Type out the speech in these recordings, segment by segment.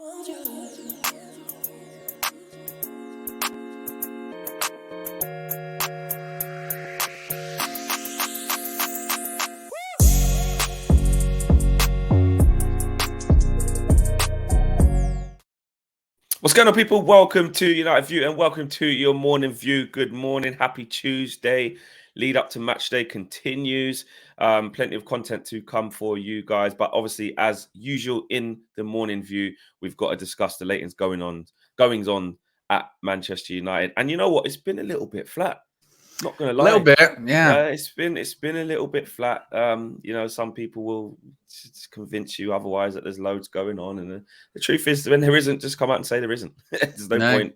What's going on, people? Welcome to United View and welcome to your morning view. Good morning. Happy Tuesday. Lead up to match day continues. Plenty of content to come for you guys. But obviously, as usual in the morning view, we've got to discuss the latest goings on at Manchester United. And you know what? It's been a little bit flat. Not going to lie. A little bit, yeah. It's been a little bit flat. Some people will convince you otherwise that there's loads going on, and the truth is, when there isn't, just come out and say there isn't. There's no point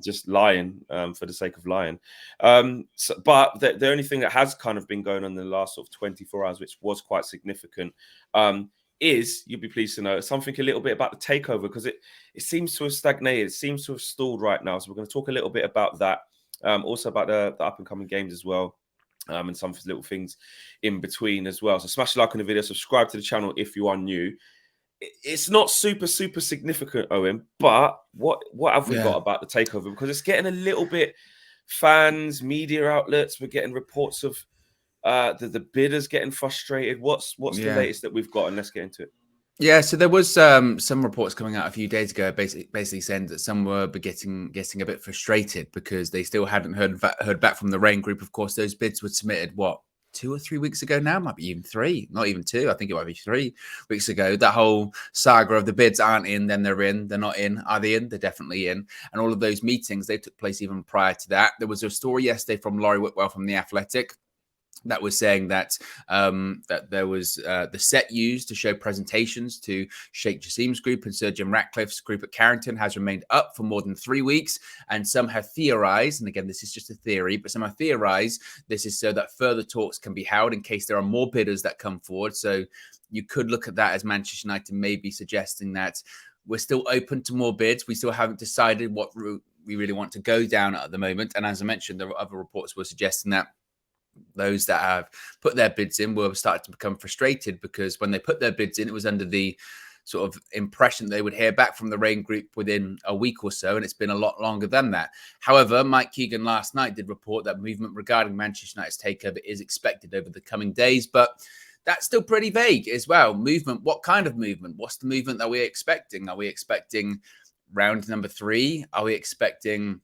just lying for the sake of lying. But the only thing that has kind of been going on in the last sort of 24 hours, which was quite significant, is, you'll be pleased to know, something a little bit about the takeover, because it seems to have stagnated. It seems to have stalled right now. So we're going to talk a little bit about that. Also about the up-and-coming games as well, and some little things in between as well. So smash the like on the video, subscribe to the channel if you are new. It's not super significant, Owen, but what have we got about the takeover? Because it's getting a little bit, fans, media outlets, we're getting reports of the bidders getting frustrated. What's the latest that we've got? And let's get into it. Yeah, so there was some reports coming out a few days ago, basically saying that some were getting a bit frustrated because they still hadn't heard back from the Rain Group. Of course, those bids were submitted 2 or 3 weeks ago now, might be even 3, not even 2. I think it might be 3 weeks ago. That whole saga of the bids aren't in, then they're in, they're not in, are they in? They're definitely in. And all of those meetings, they took place even prior to that. There was a story yesterday from Laurie Whitwell from The Athletic that was saying that that there was the set used to show presentations to Sheikh Jassim's group and Sir Jim Ratcliffe's group at Carrington has remained up for more than 3 weeks. And some have theorized, and again, this is just a theory, but some have theorized this is so that further talks can be held in case there are more bidders that come forward. So you could look at that as Manchester United maybe suggesting that we're still open to more bids. We still haven't decided what route we really want to go down at the moment. And as I mentioned, there were other reports were suggesting that those that have put their bids in were starting to become frustrated because when they put their bids in, it was under the sort of impression they would hear back from the Rain Group within a week or so, and it's been a lot longer than that. However, Mike Keegan last night did report that movement regarding Manchester United's takeover is expected over the coming days, but that's still pretty vague as well. Movement, what kind of movement? What's the movement that we're expecting? Are we expecting round number 3? Are we expecting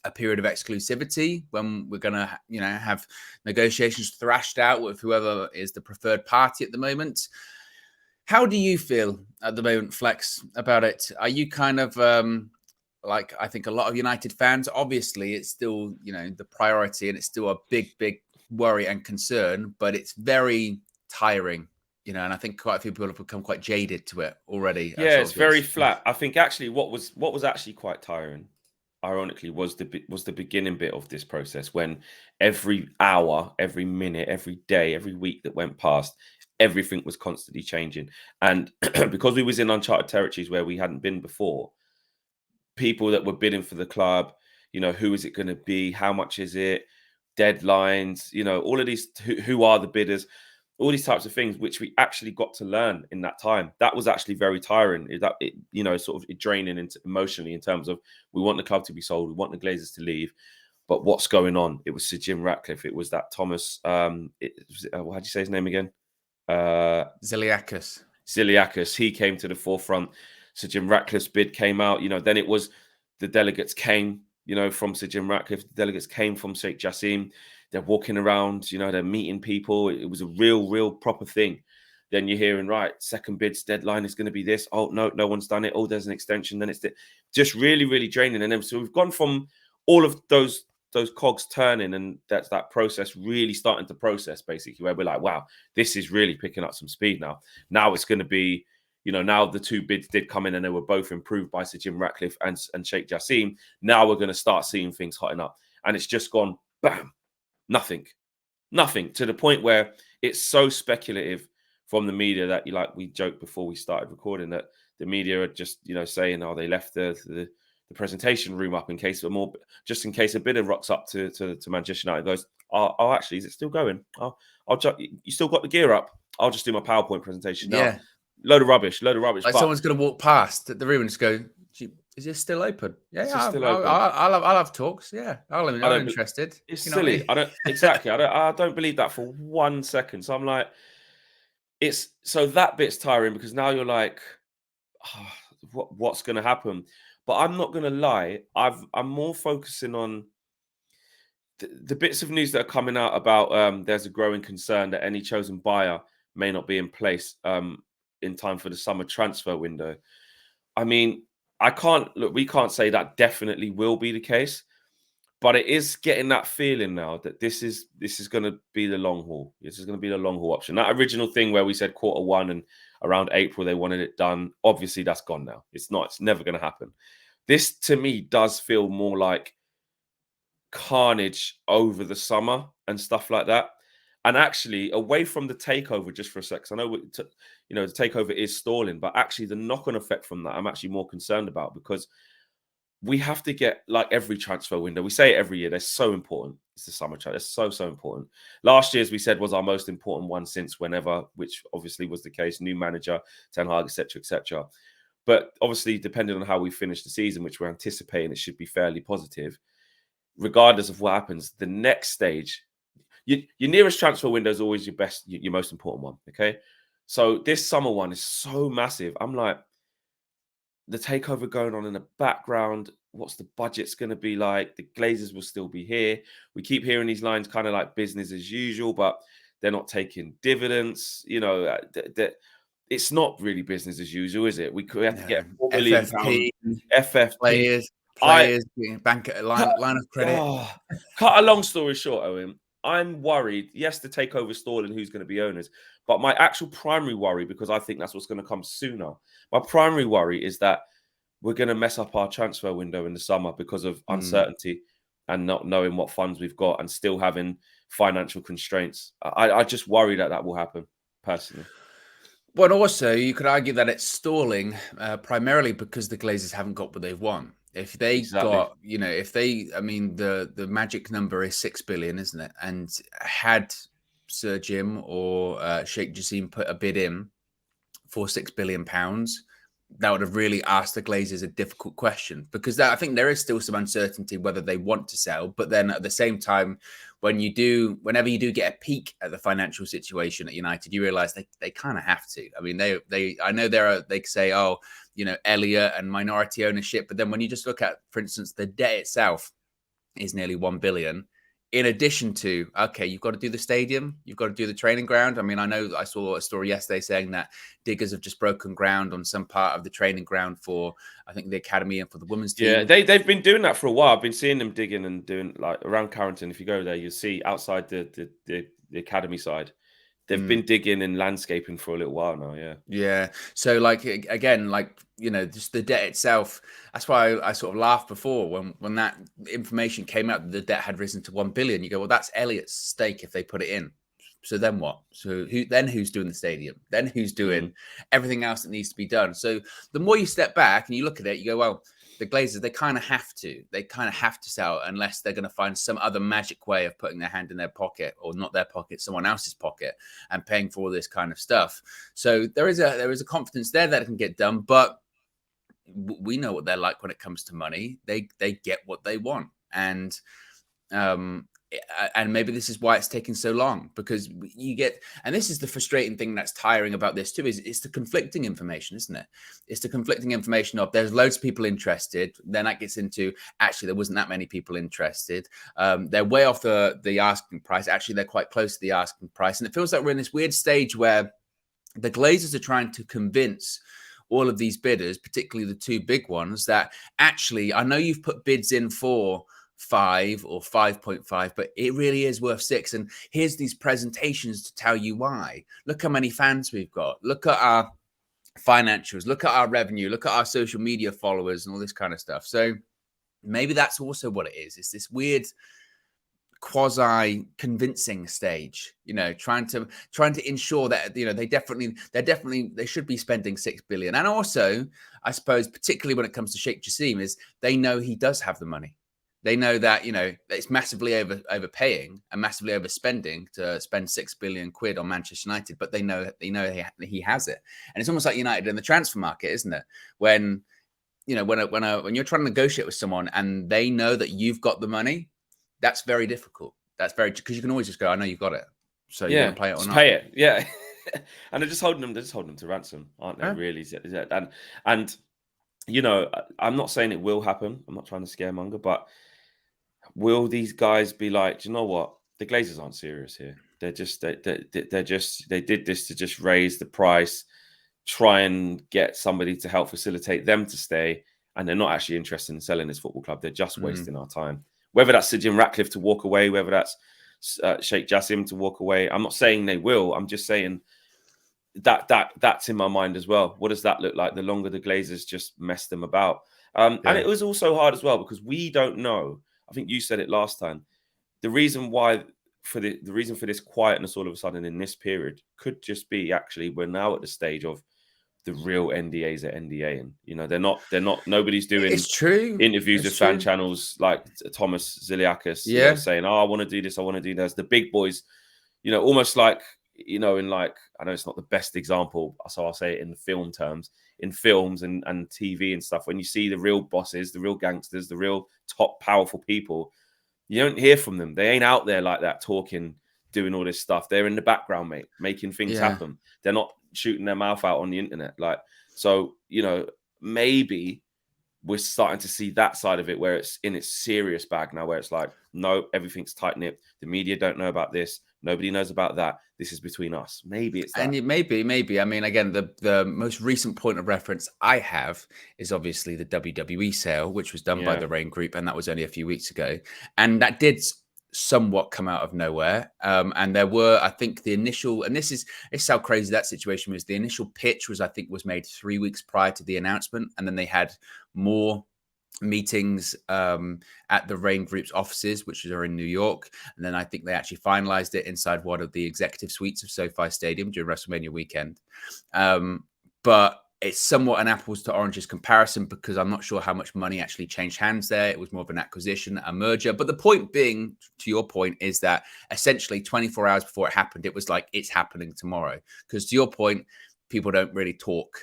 a period of exclusivity when we're going to, have negotiations thrashed out with whoever is the preferred party at the moment? How do you feel at the moment, Flex, about it? Are you kind of like, I think a lot of United fans, obviously it's still, the priority and it's still a big worry and concern, but it's very tiring, and I think quite a few people have become quite jaded to it already. Yeah, it's very flat. I think actually what was actually quite tiring, ironically, was the beginning bit of this process, when every hour, every minute, every day, every week that went past, everything was constantly changing. And because we was in uncharted territories where we hadn't been before, people that were bidding for the club, who is it going to be? How much is it? Deadlines, all of these, who are the bidders? All these types of things, which we actually got to learn in that time. That was actually very tiring. Sort of draining emotionally in terms of, we want the club to be sold, we want the Glazers to leave, but what's going on? It was Sir Jim Ratcliffe. It was that Thomas. How'd you say his name again? Ziliakis. He came to the forefront. Sir Jim Ratcliffe's bid came out. Then it was the delegates came. From Sir Jim Ratcliffe. The delegates came from Sheikh Jassim. They're walking around, they're meeting people. It was a real proper thing. Then you're hearing, right, second bid's deadline is going to be this. Oh, no one's done it. Oh, there's an extension. Then it's just really draining. And then so we've gone from all of those cogs turning, and that's that process really starting to process, basically, where we're like, wow, this is really picking up some speed now. Now it's going to be, now the 2 bids did come in and they were both improved by Sir Jim Ratcliffe and Sheikh Jassim. Now we're going to start seeing things hotting up. And it's just gone, bam. Nothing to the point where it's so speculative from the media that we joked before we started recording that the media are just, saying, oh, they left the presentation room up in case in case a bidder rocks up to Manchester United and goes, oh, actually, is it still going? You still got the gear up? I'll just do my PowerPoint presentation now. Load of rubbish. Like But someone's going to walk past the room and just go, "Is this still open?" Yeah, it's yeah. just still open. I'll have talks. Yeah, I'm I don't. interested. It's You know what I silly. mean? I don't exactly. I don't believe that for 1 second. So I'm like, it's so that bit's tiring because now you're like, "Ah, what's going to happen?" But I'm not going to lie. I'm more focusing on the bits of news that are coming out about there's a growing concern that any chosen buyer may not be in place in time for the summer transfer window. I mean, I can't look. We can't say that definitely will be the case, but it is getting that feeling now that this is going to be the long haul. This is going to be the long haul option. That original thing where we said quarter 1 and around April they wanted it done. Obviously, that's gone now. It's not. It's never going to happen. This to me does feel more like carnage over the summer and stuff like that. And actually, away from the takeover, just for a sec, 'cause I know the takeover is stalling, but actually, the knock-on effect from that, I'm actually more concerned about because we have to get like every transfer window. We say it every year. They're so important. It's the summer transfer. It's so important. Last year's we said was our most important one since whenever, which obviously was the case. New manager, Ten Hag, etc., etc. But obviously, depending on how we finish the season, which we're anticipating, it should be fairly positive regardless of what happens, the next stage, your nearest transfer window is always your most important one. Okay. So this summer one is so massive. I'm like, the takeover going on in the background. What's the budget's going to be like? The Glazers will still be here. We keep hearing these lines kind of like business as usual, but they're not taking dividends. It's not really business as usual, is it? We have to No. get £4 million FFP, FFP. I players, bank line of credit. Oh, cut a long story short, Owen. I'm worried. Yes, the takeover stalling who's going to be owners, but my actual primary worry, because I think that's what's going to come sooner. My primary worry is that we're going to mess up our transfer window in the summer because of uncertainty and not knowing what funds we've got and still having financial constraints. I just worry that that will happen personally. But also, you could argue that it's stalling primarily because the Glazers haven't got what they want. If they Exactly. got, I mean, the magic number is 6 billion, isn't it? And had Sir Jim or Sheikh Jassim put a bid in for £6 billion, that would have really asked the Glazers a difficult question because I think there is still some uncertainty whether they want to sell. But then at the same time, whenever you do get a peek at the financial situation at United, you realise they kind of have to. I mean, I know they say, oh, Elliott and minority ownership, but then when you just look at, for instance, the debt itself is nearly 1 billion. In addition to, okay, you've got to do the stadium, you've got to do the training ground. I mean, I know I saw a story yesterday saying that Diggers have just broken ground on some part of the training ground for, I think, the academy and for the women's team. Yeah, they've been doing that for a while. I've been seeing them digging and doing like around Carrington. If you go there, you'll see outside the academy side, they've been digging and landscaping for a little while now. Yeah. Yeah. So like again, like just the debt itself. That's why I sort of laughed before when that information came out that the debt had risen to 1 billion. You go, well, that's Elliott's stake if they put it in. So then what? So who's doing the stadium? Then who's doing everything else that needs to be done? So the more you step back and you look at it, you go, well, the Glazers, they kind of have to sell unless they're going to find some other magic way of putting their hand in their pocket, or not their pocket, someone else's pocket, and paying for all this kind of stuff. So there is a confidence there that it can get done, but we know what they're like when it comes to money. They get what they want, and maybe this is why it's taking so long, because you get, and this is the frustrating thing that's tiring about this too, is it's the conflicting information, isn't it? It's the conflicting information of there's loads of people interested. Then that gets into, actually, there wasn't that many people interested. They're way off the asking price. Actually, they're quite close to the asking price. And it feels like we're in this weird stage where the Glazers are trying to convince all of these bidders, particularly the two big ones, that actually, I know you've put bids in for 5 or 5.5, but it really is worth 6. And here's these presentations to tell you why. Look how many fans we've got. Look at our financials. Look at our revenue. Look at our social media followers and all this kind of stuff. So maybe that's also what it is. It's this weird quasi convincing stage, trying to ensure that they should be spending 6 billion. And also, I suppose, particularly when it comes to Sheikh Jassim, is they know he does have the money. They know that, you know, it's massively overpaying and massively overspending to spend £6 billion on Manchester United, but they know he has it. And it's almost like United in the transfer market, isn't it? When, you know, when you're trying to negotiate with someone and they know that you've got the money, that's very difficult. That's very, because you can always just go, I know you've got it, so you're going to play it or just not. pay it. Yeah. And they're just holding them to ransom, aren't they? Really? And you know, I'm not saying it will happen. I'm not trying to scaremonger, but will these guys be like, do you know what? The Glazers aren't serious here. They're just they did this to just raise the price, try and get somebody to help facilitate them to stay, and they're not actually interested in selling this football club. They're just wasting our time. Whether that's Sir Jim Ratcliffe to walk away, whether that's Sheikh Jassim to walk away, I'm not saying they will. I'm just saying that's in my mind as well. What does that look like? The longer the Glazers just mess them about, and it was also hard as well because we don't know. I think you said it last time. The reason why the reason for this quietness all of a sudden in this period could just be actually we're now at the stage of the real NDAs are NDAing. You know, they're not. Nobody's doing interviews with fan channels like Thomas Ziliakis, you know, saying, "Oh, I want to do this. I want to do this." The big boys, you know, almost like, you know, in like, I know it's not the best example, so I'll say it in the film terms, in films and TV and stuff, when you see the real bosses, the real gangsters, the real top powerful people, you don't hear from them. They ain't out there like that talking, doing all this stuff. They're in the background, mate, making things happen. They're not shooting their mouth out on the internet. Like, so, you know, maybe we're starting to see that side of it where it's in its serious bag now, where it's like, no, everything's tight-knit. The media don't know about this. Nobody knows about that. This is between us. Maybe it's that. And it maybe. I mean, again, the most recent point of reference I have is obviously the WWE sale, which was done by the Rain Group, and that was only a few weeks ago. And that did somewhat come out of nowhere. And there were, I think, the initial, and this is how crazy that situation was. The initial pitch was made 3 weeks prior to the announcement, and then they had more meetings at the Rain Group's offices, which are in New York, and then I think they actually finalized it inside one of the executive suites of SoFi Stadium during WrestleMania weekend. But it's somewhat an apples to oranges comparison because I'm not sure how much money actually changed hands there. It was more of an acquisition, a merger. But the point being, to your point, is that essentially 24 hours before it happened, it was like, it's happening tomorrow. Because to your point, people don't really talk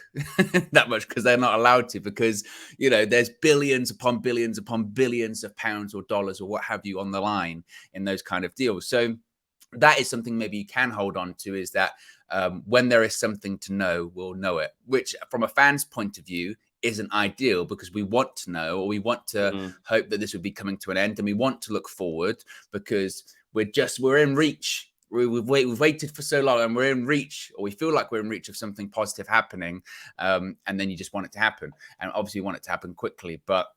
that much because they're not allowed to, because, you know, there's billions upon billions upon billions of pounds or dollars or what have you on the line in those kind of deals. So that is something maybe you can hold on to, is that when there is something to know, we'll know it, which from a fan's point of view isn't ideal, because we want to know, or we want to hope that this would be coming to an end, and we want to look forward because we're in reach. We've waited for so long, and we're in reach, or we feel like we're in reach of something positive happening. And then you just want it to happen. And obviously you want it to happen quickly. But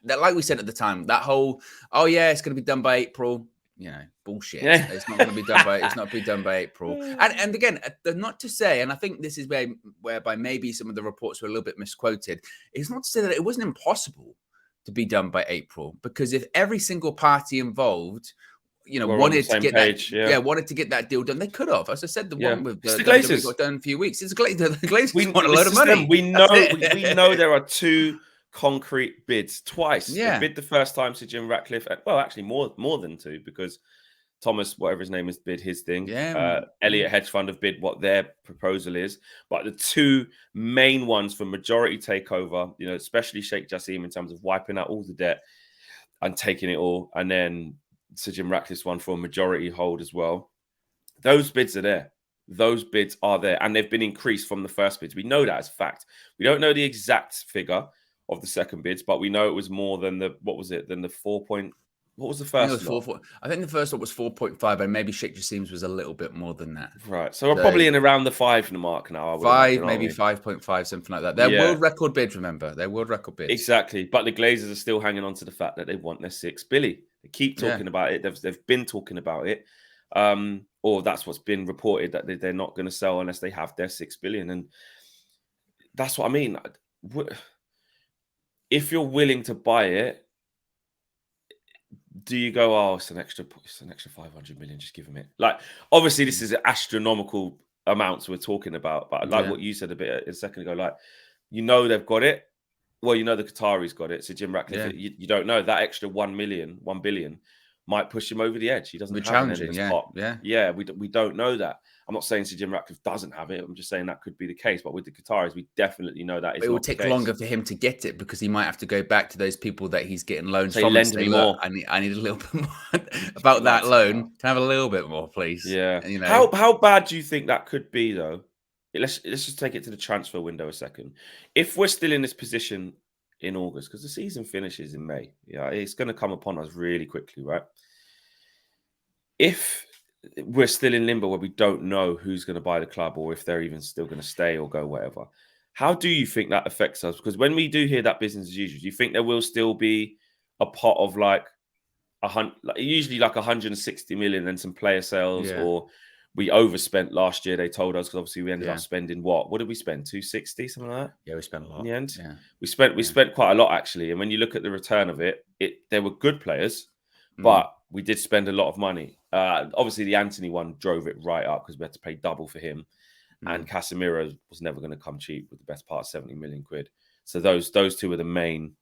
that, like we said at the time, that whole, oh yeah, it's going to be done by April, you know, bullshit. Yeah. It's not going to be done by, it's not be done by April. And again, not to say, and I think this is whereby maybe some of the reports were a little bit misquoted. It's not to say that it wasn't impossible to be done by April, because if every single party involved, you know, wanted to get wanted to get that deal done, they could have. As I said, the one with the Glazers got done in a few weeks. It's the Glazers want a load of money. We know there are two concrete bids twice. They bid the first time to Jim Ratcliffe. Well, actually more than two, because Thomas, whatever his name is, bid his thing. Elliott Hedge Fund have bid what their proposal is. But the two main ones for majority takeover, you know, especially Sheikh Jassim in terms of wiping out all the debt and taking it all, and then Sir Jim Ratcliffe's one for a majority hold as well. Those bids are there. Those bids are there, and they've been increased from the first bids. We know that as fact. We don't know the exact figure of the second bids, but we know it was more than the, what was it? Than the 4 point. What was the first? I think the first one was 4.5, and maybe Sheikh Jassim's was a little bit more than that. Right. So we're probably in around the 5 mark now. 5, maybe 5.5, something like that. Their world record bid, remember? Their world record bid. Exactly. But the Glazers are still hanging on to the fact that they want their 6 billion. They keep talking about it. They've been talking about it. Or that's what's been reported, that they're not going to sell unless they have their 6 billion. And that's what I mean. If you're willing to buy it, do you go, oh, it's an extra 500 million, just give them it? Like, obviously, this is astronomical amounts we're talking about, but like what you said a second ago, like, you know, they've got it. Well, you know the Qataris got it. So Jim Ratcliffe, you don't know that extra 1 billion might push him over the edge. He doesn't have an endless pot. Yeah, we don't know that. I'm not saying Sir Jim Ratcliffe doesn't have it. I'm just saying that could be the case. But with the Qataris, we definitely know that is. It will take longer for him to get it because he might have to go back to those people that he's getting loans from and say, more. I need a little bit more about that loan. Can I have a little bit more, please? Yeah. You know, how bad do you think that could be, though? Let's just take it to the transfer window a second. If we're still in this position in August, because the season finishes in May, it's going to come upon us really quickly, right? If we're still in limbo where we don't know who's going to buy the club or if they're even still going to stay or go whatever, how do you think that affects us? Because when we do hear that business as usual, do you think there will still be a pot of usually like 160 million and some player sales, or we overspent last year, they told us, because obviously we ended up spending what did we spend? 260, something like that? Yeah, we spent a lot. In the end. Yeah. We spent quite a lot, actually. And when you look at the return of it, they were good players, but we did spend a lot of money. Obviously, the Anthony one drove it right up because we had to pay double for him. And Casemiro was never going to come cheap with the best part of 70 million quid. So those two are the main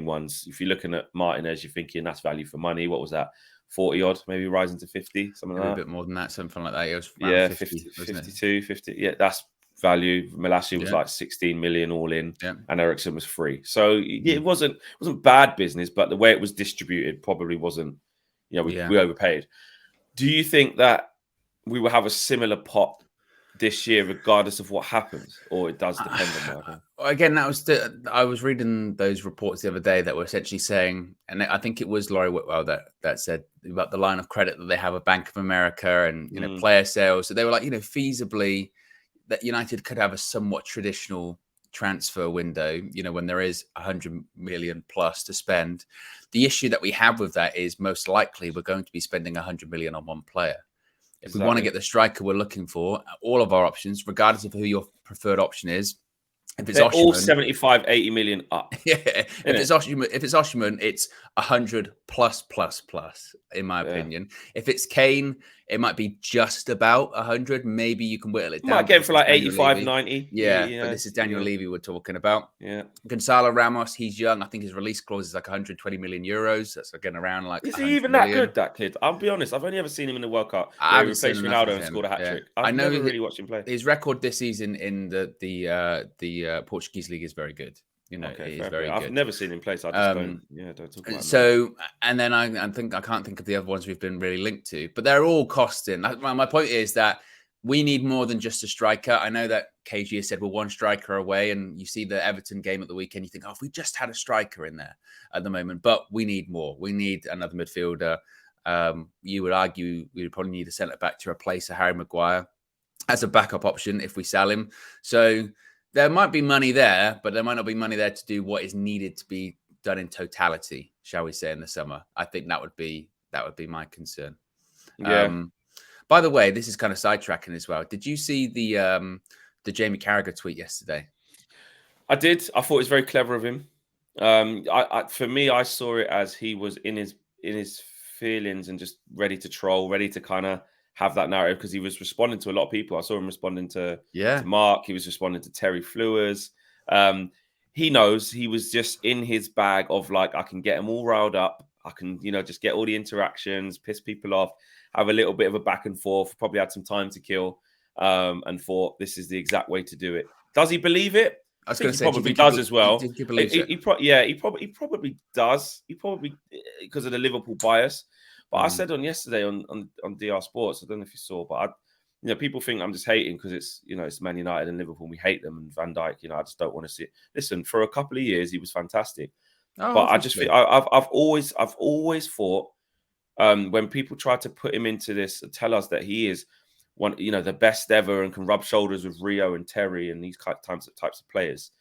ones. If you're looking at Martinez, you're thinking that's value for money. What was that? 40 odd, maybe rising to 50, something like that. A bit more than that, something like that. It was 50, 52, 50. Yeah, that's value. Malacia was like 16 million all in, and Eriksen was free. So it wasn't bad business, but the way it was distributed probably wasn't. We overpaid. Do you think that we will have a similar pot this year, regardless of what happens, or it does depend on what happens? Again, I was reading those reports the other day that were essentially saying, and I think it was Laurie Whitwell that said about the line of credit that they have at Bank of America and player sales. So they were like, feasibly that United could have a somewhat traditional transfer window, when there is 100 million plus to spend. The issue that we have with that is most likely we're going to be spending 100 million on one player. If we want to get the striker we're looking for, all of our options, regardless of who your preferred option is, if it's Osimhen, all 75, 80 million up. If it's Osimhen, it's 100 plus, in my opinion. If it's Kane, it might be just about 100. Maybe you can whittle it down. Might get for like 85, 90. Yeah, but this is Daniel Levy we're talking about. Yeah. Gonzalo Ramos, he's young. I think his release clause is like 120 million euros. That's again around like. Is he even that good, that kid? I'll be honest. I've only ever seen him in the World Cup. I haven't replaced Ronaldo and scored a hat trick. I've never really watched him play. His record this season in the Portuguese league is very good. It is very good. I've never seen him play, so I just don't talk about so, and then I can't think of the other ones we've been really linked to, but they're all costing. My point is that we need more than just a striker. I know that KG has said we're one striker away, and you see the Everton game at the weekend, you think, if we just had a striker in there at the moment, but we need more. We need another midfielder. You would argue we would probably need a centre back to replace a Harry Maguire as a backup option if we sell him. So there might be money there, but there might not be money there to do what is needed to be done in totality, shall we say, in the summer. I think that would be my concern. Yeah. By the way, this is kind of sidetracking as well. Did you see the Jamie Carragher tweet yesterday? I did. I thought it was very clever of him. For me, I saw it as he was in his feelings and just ready to troll, ready to kind of have that narrative, because he was responding to a lot of people. I saw him responding to Mark. He was responding to Terry Flewers. He knows he was just in his bag of like, I can get them all riled up. I can, just get all the interactions, piss people off, have a little bit of a back and forth, probably had some time to kill, and thought this is the exact way to do it. Does he believe it? I was going to say, probably does as well. He believes it. He probably does. He probably, because of the Liverpool bias. But I said yesterday on DR Sports, I don't know if you saw, but people think I'm just hating because it's Man United and Liverpool. We hate them, and Van Dijk. I just don't want to see it. Listen, for a couple of years he was fantastic, but I just think I've always thought when people try to put him into this, tell us that he is one, the best ever and can rub shoulders with Rio and Terry and these types of players.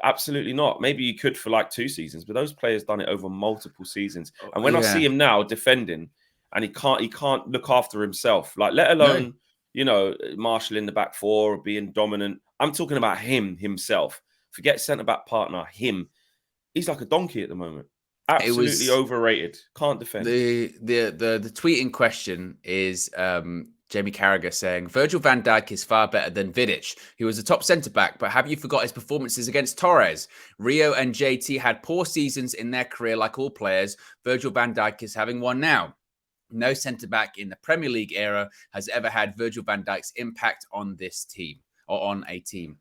Absolutely not. Maybe you could for like 2 seasons, but those players done it over multiple seasons. And when I see him now defending, and he can't look after himself, like let alone marshalling the back four or being dominant. I'm talking about himself. Forget centre back partner. Him. He's like a donkey at the moment. Absolutely overrated. Can't defend. The tweet in question is Jamie Carragher saying, Virgil van Dijk is far better than Vidić, who was a top centre-back, but have you forgot his performances against Torres? Rio and JT had poor seasons in their career like all players. Virgil van Dijk is having one now. No centre-back in the Premier League era has ever had Virgil van Dijk's impact on this team or on a team,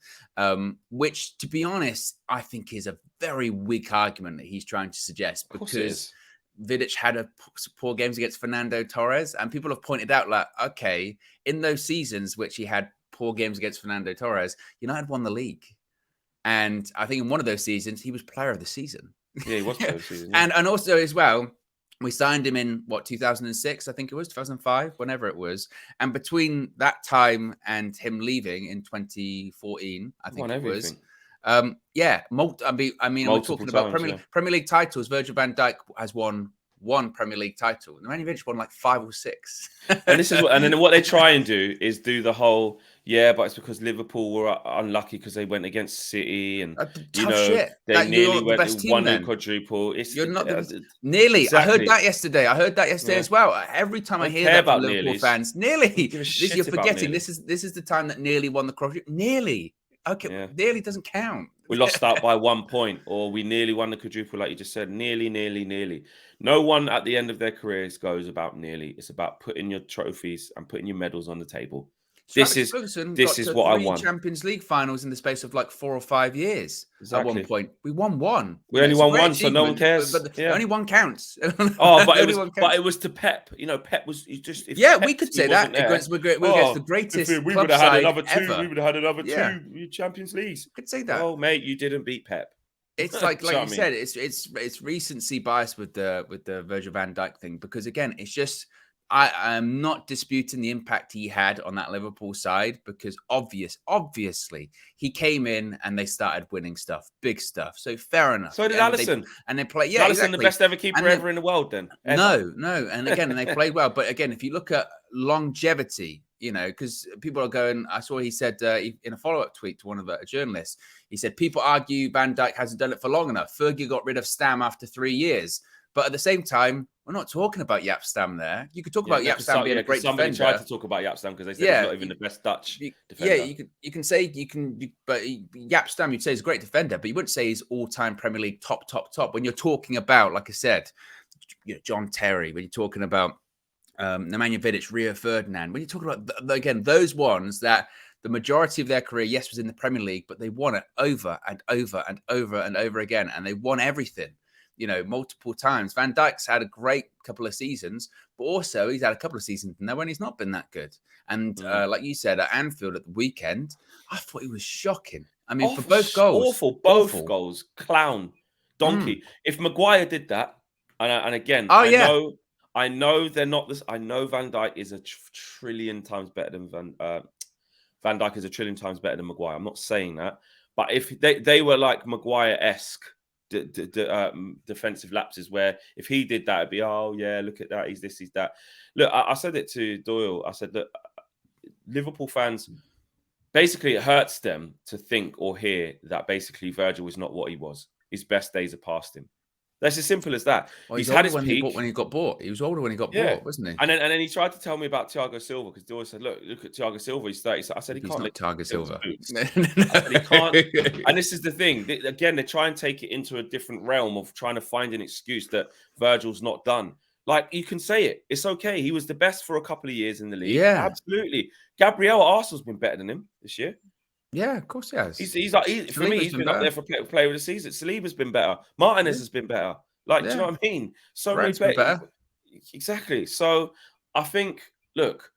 which, to be honest, I think is a very weak argument that he's trying to suggest, because Vidić had a poor games against Fernando Torres, and people have pointed out, like, okay, in those seasons which he had poor games against Fernando Torres, United won the league, and I think in one of those seasons he was player of the season. Yeah, he was player of the season. Yeah. And also as well, we signed him in 2006, I think it was 2005, whenever it was, and between that time and him leaving in 2014, I think it was. Yeah, I mean, we're talking about Premier League titles. Virgil van Dijk has won one Premier League title. Nemanja Vidić won like 5 or 6. And this is and then what they try and do is do the whole, but it's because Liverpool were unlucky because they went against City, and shit. They nearly won the quadruple. You're not nearly. Exactly. I heard that yesterday. As well. Every time I hear that from Liverpool fans, nearly. You're forgetting. This is the time that nearly won the quadruple. Nearly. Okay, nearly doesn't count. We lost out by 1 point, or we nearly won the quadruple, like you just said. Nearly. No one at the end of their careers goes about nearly. It's about putting your trophies and putting your medals on the table. This is what I want. Champions League finals in the space of like 4 or 5 years. Exactly. At one point, we won one. We only won one, so no one cares. But only one counts. But it was to Pep. Pep was just. We could say that against the greatest we club would have had another ever. 2. We would have had another 2 Champions Leagues. We could say that. Oh, mate, you didn't beat Pep. It's like you said, it's recency bias with the Virgil van Dijk thing, because again, it's just. I am not disputing the impact he had on that Liverpool side, because obviously he came in and they started winning stuff, big stuff. So fair enough. So did Alisson. And they play. Alisson, exactly. The best ever keeper ever in the world. Then no. And again, they played well. But again, if you look at longevity, because people are going. I saw he said in a follow-up tweet to one of the journalists, he said people argue Van Dijk hasn't done it for long enough. Fergie got rid of Stam after 3 years. But at the same time, we're not talking about Jaap Stam there. You could talk about Jaap Stam being a great defender. Somebody tried to talk about Jaap Stam because they said he's not even the best Dutch defender. Yeah, but Jaap Stam, you'd say he's a great defender, but you wouldn't say he's all-time Premier League top. When you're talking about, like I said, John Terry, when you're talking about Nemanja Vidić, Rio Ferdinand, when you're talking about, again, those ones that the majority of their career, was in the Premier League, but they won it over and over and over and over again, and they won everything. Multiple times. Van Dijk's had a great couple of seasons, but also he's had a couple of seasons in there when he's not been that good. And like you said, at Anfield at the weekend, I thought he was shocking. I mean, for both goals. Awful. Goals. Clown. Donkey. If Maguire did that, and again, I know they're not this. I know Van Dijk is a trillion times better than Van Dijk is a trillion times better than Maguire. I'm not saying that. But if they were like Maguire-esque, defensive lapses, where if he did that, it'd be, look at that, he's this, he's that. Look, I said it to Doyle. I said that Liverpool fans, basically it hurts them to think or hear that basically Virgil is not what he was. His best days are past him. That's as simple as that. Well, he's had his peak when he got bought. He was older when he got bought, wasn't he? And then he tried to tell me about Thiago Silva, because Doyle said, look at Thiago Silva. He's 30. I said he can't. Thiago Silva. He can't. And this is the thing. Again, they try and take it into a different realm of trying to find an excuse that Virgil's not done. Like, you can say it. It's okay. He was the best for a couple of years in the league. Yeah, absolutely. Gabriel at Arsenal's been better than him this year. Yeah, of course he has. For me, he's been up there for player of the season. Saliba's been better. Martinez has been better. Like, do you know what I mean? So many better. Exactly. So I think, look,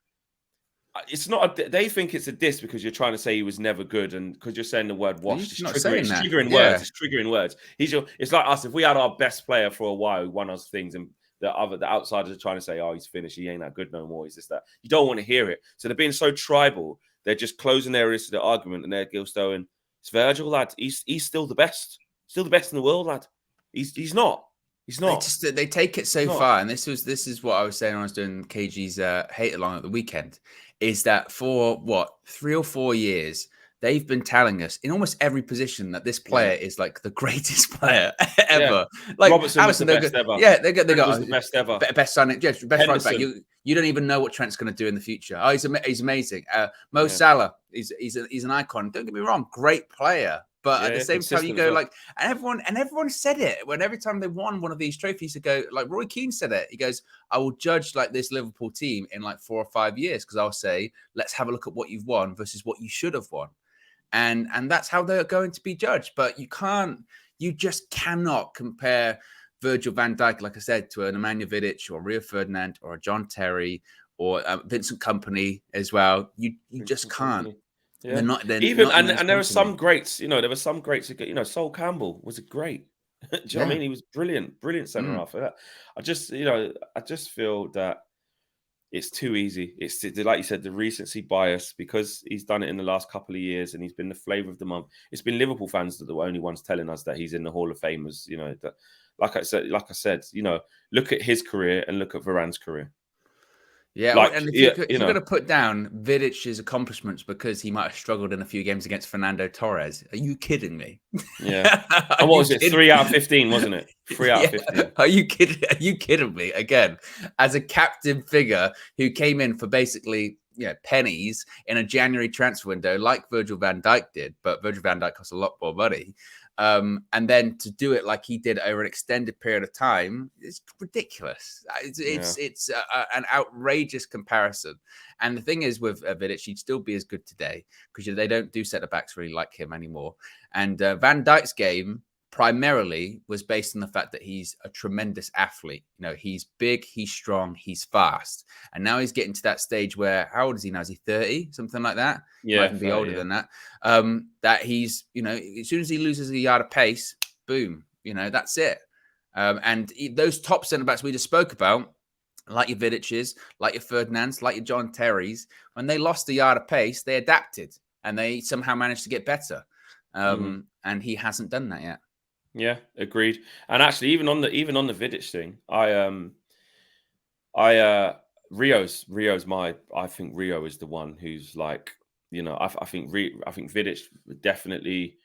it's not. They think it's a diss because you're trying to say he was never good, and because you're saying the word washed. It's triggering words. It's triggering words. It's like us. If we had our best player for a while who won us things, and the outsiders are trying to say, "Oh, he's finished. He ain't that good no more." He's this, that. You don't want to hear it. So they're being so tribal. They're just closing their ears to the argument, and they're going, "It's Virgil, lad. He's still the best. Still the best in the world, lad. He's not." He's not. They take it so far, and this is what I was saying when I was doing KG's hate along at the weekend. Is that for 3 or 4 years they've been telling us in almost every position that this player is like the greatest player ever. Like Robertson was the best ever. Yeah, they got the best ever. Best signing. Yes, best right back. You don't even know what Trent's going to do in the future. Oh, he's amazing. Mo Salah, he's an icon. Don't get me wrong, great player. But at the same time, you go like, and everyone said it when every time they won one of these trophies, they go like Roy Keane said it. He goes, I will judge like this Liverpool team in like 4 or 5 years because I'll say, let's have a look at what you've won versus what you should have won, and that's how they're going to be judged. But you just cannot compare Virgil van Dijk, like I said, to an Nemanja Vidić or Rio Ferdinand or a John Terry or Vincent Kompany as well. You just can't. Kompany. Yeah, they're even not and there are some greats. You know, there were some greats. Sol Campbell was a great. Do you know what I mean? He was brilliant centre half. I just feel that it's too easy. It's like you said, the recency bias because he's done it in the last couple of years and he's been the flavour of the month. It's been Liverpool fans that are the only ones telling us that he's in the Hall of Famers. You know, that like I said, you know, look at his career and look at Varane's career. Yeah, like, and if you're going to put down Vidic's accomplishments because he might have struggled in a few games against Fernando Torres, are you kidding me? Yeah. And what was it? 3 out of 15, wasn't it? 3 out of 15. Are you kidding? Are you kidding me? Again, as a captain figure who came in for basically pennies in a January transfer window, like Virgil van Dijk did, but Virgil van Dijk cost a lot more money. And then to do it like he did over an extended period of time is ridiculous. It's an outrageous comparison. And the thing is with Vidić, he'd still be as good today because they don't do centre backs really like him anymore. And Van Dijk's game primarily was based on the fact that he's a tremendous athlete. You know, he's big, he's strong, he's fast. And now he's getting to that stage where, how old is he now? Is he 30? Something like that? Yeah. Might even be older than that. That he's, as soon as he loses a yard of pace, boom, that's it. And those top centre-backs we just spoke about, like your Vidić's, like your Ferdinands, like your John Terry's, when they lost a yard of pace, they adapted and they somehow managed to get better. And he hasn't done that yet. Yeah, agreed. And actually, even on the Vidić thing, I think Rio is the one who's like, I think Vidić definitely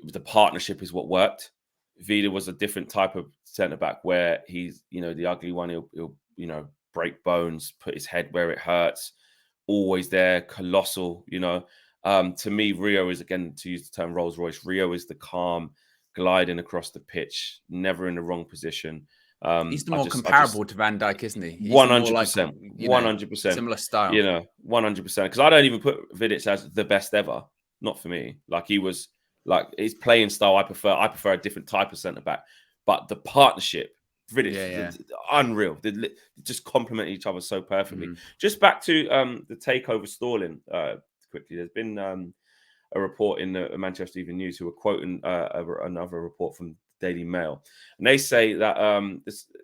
the partnership is what worked. Vida was a different type of centre back where he's, the ugly one. He'll break bones, put his head where it hurts, always there, colossal. To me, Rio is, again, to use the term Rolls Royce. Rio is the calm, gliding across the pitch, never in the wrong position. He's the more comparable to Van Dijk, isn't he? 100%, 100%, similar style. 100%. Because I don't even put Vidić as the best ever. Not for me. Like he was, like his playing style. I prefer a different type of centre back. But the partnership, Vidić, unreal. They just complement each other so perfectly. Just back to the takeover stalling. Quickly, there's been a report in the Manchester Evening News who were quoting another report from Daily Mail, and they say that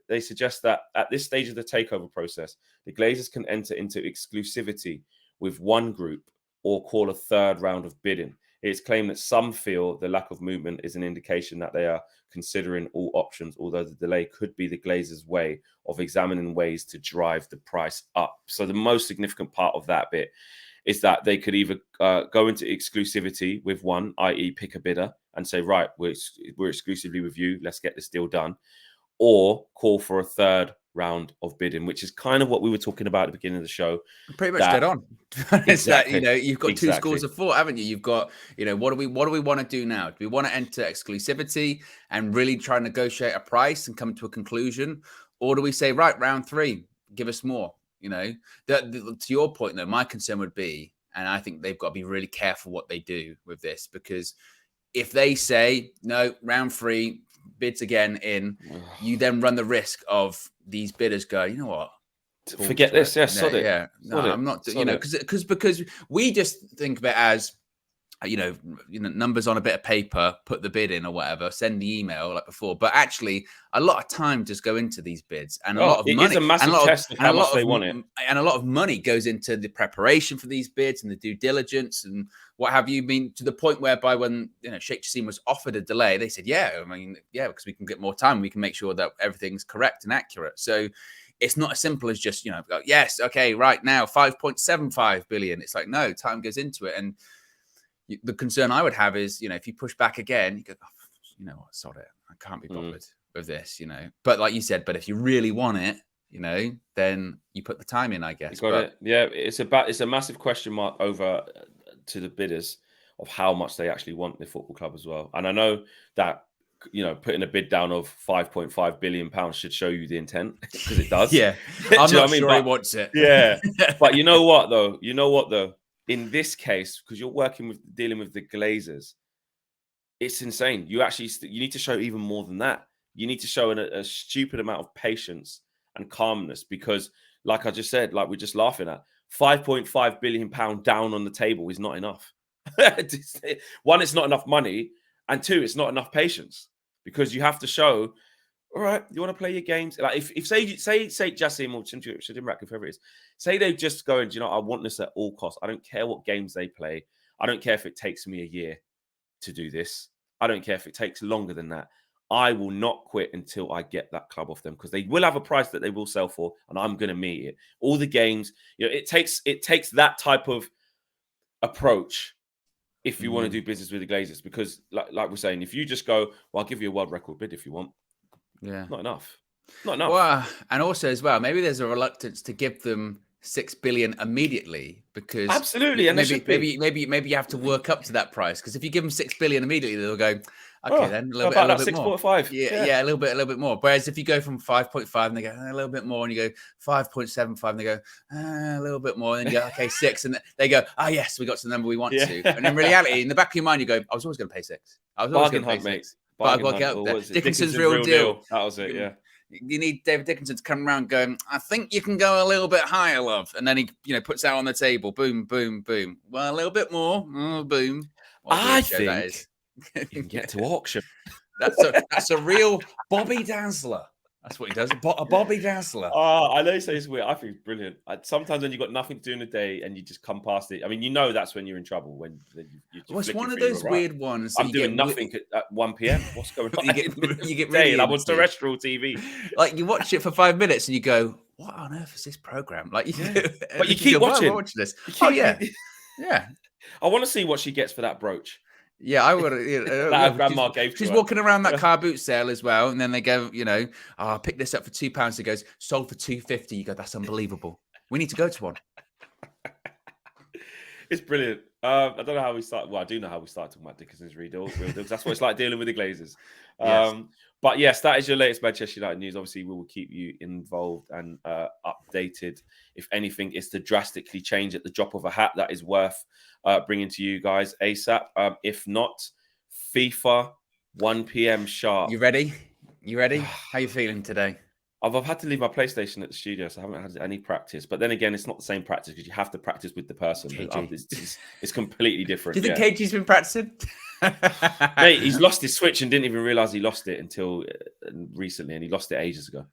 they suggest that at this stage of the takeover process, the Glazers can enter into exclusivity with one group or call a third round of bidding. It's claimed that some feel the lack of movement is an indication that they are considering all options, although the delay could be the Glazers' way of examining ways to drive the price up. So the most significant part of that bit is that they could either go into exclusivity with one, i.e. pick a bidder and say, right, we're exclusively with you, let's get this deal done, or call for a third round of bidding, which is kind of what we were talking about at the beginning of the show. Pretty much dead on. Exactly. You've got two schools of thought, haven't you? You've got, what do we want to do now? Do we want to enter exclusivity and really try and negotiate a price and come to a conclusion? Or do we say, right, round 3, give us more? To your point, though, my concern would be, and I think they've got to be really careful what they do with this, because if they say, no, round 3, bids again in, you then run the risk of these bidders go, you know what? Forget this. Yeah, sod it. Yeah. No, I'm not, because we just think of it as, numbers on a bit of paper, put the bid in or whatever, send the email like before. But actually, a lot of time does go into these bids, and a lot of money. It's a massive test of how much they want it, and a lot of money goes into the preparation for these bids and the due diligence and what have you. Been to the point whereby when Sheikh Jassim was offered a delay, they said, because we can get more time, we can make sure that everything's correct and accurate. So it's not as simple as just yes, okay, right now 5.75 billion. It's like, no, time goes into it. And the concern I would have is, if you push back again, you go, sod it. I can't be bothered with this, But like you said, but if you really want it, then you put the time in, I guess. You got it. Yeah, it's a massive question mark over to the bidders of how much they actually want the football club as well. And I know that putting a bid down of £5.5 billion should show you the intent, because it does. Yeah, I'm not sure he wants it. Yeah, but you know what though? In this case, because you're dealing with the Glazers, it's insane. You need to show even more than that. You need to show a stupid amount of patience and calmness, because, like I just said, like we're just laughing at, £5.5 billion down on the table is not enough. One, it's not enough money, and two, it's not enough patience, because you have to show, all right, you want to play your games. Like if say Jassim or Shadim Ratcliffe, whoever it is, say they just go and, I want this at all costs. I don't care what games they play. I don't care if it takes me a year to do this. I don't care if it takes longer than that. I will not quit until I get that club off them, because they will have a price that they will sell for, and I'm going to meet it. All the games, it takes that type of approach if you want to do business with the Glazers, because like we're saying, if you just go, well, I'll give you a world record bid if you want. Yeah. Not enough. Not enough. Well, and also as well, maybe there's a reluctance to give them 6 billion immediately, because absolutely, and maybe you have to work up to that price, because if you give them 6 billion immediately, they'll go, okay, then a little bit more. 6.5. Yeah, a little bit more. Whereas if you go from 5.5 and they go a little bit more, and you go 5.75 and they go a little bit more, and then you go, okay, 6, and they go, yes, we got to the number we want to. And in reality, in the back of your mind, you go, I was always going to pay 6. I was always going to pay 6. But I've got to get up there. Dickinson's real deal. That was it, yeah. You need David Dickinson to come around going, I think you can go a little bit higher, love. And then he, puts out on the table, boom, boom, boom. Well, a little bit more, boom. I think you can get to auction. That's a real Bobby Dazzler. That's what he does. A Bobby Dazzler. Oh, I know you say it's weird. I think it's brilliant. Sometimes when you've got nothing to do in the day and you just come past it, I mean, that's when you're in trouble. When it's one of those weird ones. I'm doing nothing at 1 p.m. What's going on? you get really and I'm on terrestrial TV. Like, you watch it for 5 minutes and you go, what on earth is this program? Like, but you keep watching. Watching this. Oh yeah, yeah. I want to see what she gets for that brooch. Yeah, I would. That grandma gave to her. She's walking around that car boot sale as well, and then they go, I picked this up for £2. It goes, sold for £2.50. You go, that's unbelievable. We need to go to one. It's brilliant. I don't know how we started. Well, I do know how we started talking about Dickinson's real deals. That's what it's like dealing with the Glazers. Yes. But yes, that is your latest Manchester United news. Obviously, we will keep you involved and updated. If anything is to drastically change at the drop of a hat, that is worth bringing to you guys ASAP. If not, FIFA 1 p.m. sharp. You ready? How you feeling today? I've had to leave my PlayStation at the studio, so I haven't had any practice. But then again, it's not the same practice, because you have to practice with the person. It's completely different. Do you think KG's been practicing? Mate, he's lost his Switch and didn't even realize he lost it until recently, and he lost it ages ago.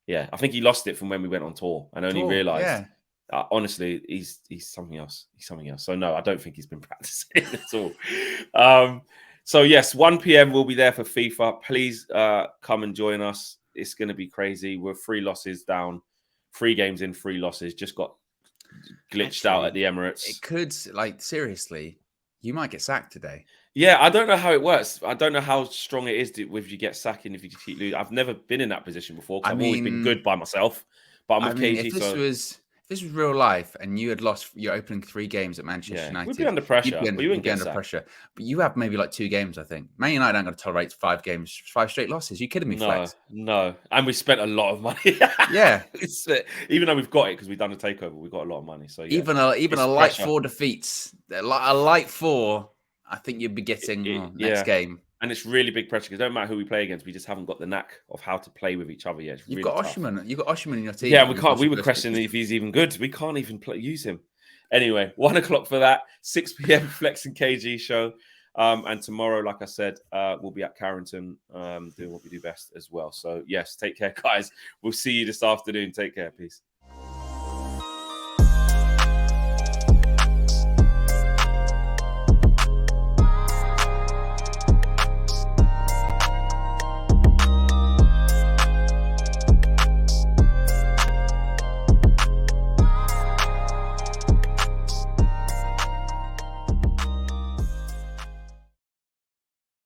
Yeah, I think he lost it from when we went on tour and only realized. Yeah. Honestly, he's something else. So no, I don't think he's been practicing at all. So yes, 1 p.m. we'll be there for FIFA. Please come and join us. It's going to be crazy. We're 3 losses down, 3 games in, 3 losses. Just got glitched out at the Emirates. It could, seriously, you might get sacked today. Yeah, I don't know how it works. I don't know how strong it is if you get sacking, if you keep losing. I've never been in that position before. I've always been good by myself. But I'm with KG. If this was real life and you had lost your opening 3 games at Manchester United, we'd be under pressure. We wouldn't get under pressure. But you have maybe 2 games, I think. Man United aren't going to tolerate 5 games, 5 straight losses. You kidding me, Flex? No. And we spent a lot of money. Yeah. Even though we've got it because we've done a takeover, we've got a lot of money. So yeah, even a light 4 defeats, a light 4, I think you'd be getting next game. And it's really big pressure, because it don't matter who we play against, we just haven't got the knack of how to play with each other yet. You've got Osimhen in your team. Yeah, we can't. We were questioning if he's even good. We can't even use him. Anyway, 1 o'clock for that. 6 p.m. Flex and KG show. And tomorrow, like I said, we'll be at Carrington doing what we do best as well. So yes, take care, guys. We'll see you this afternoon. Take care. Peace.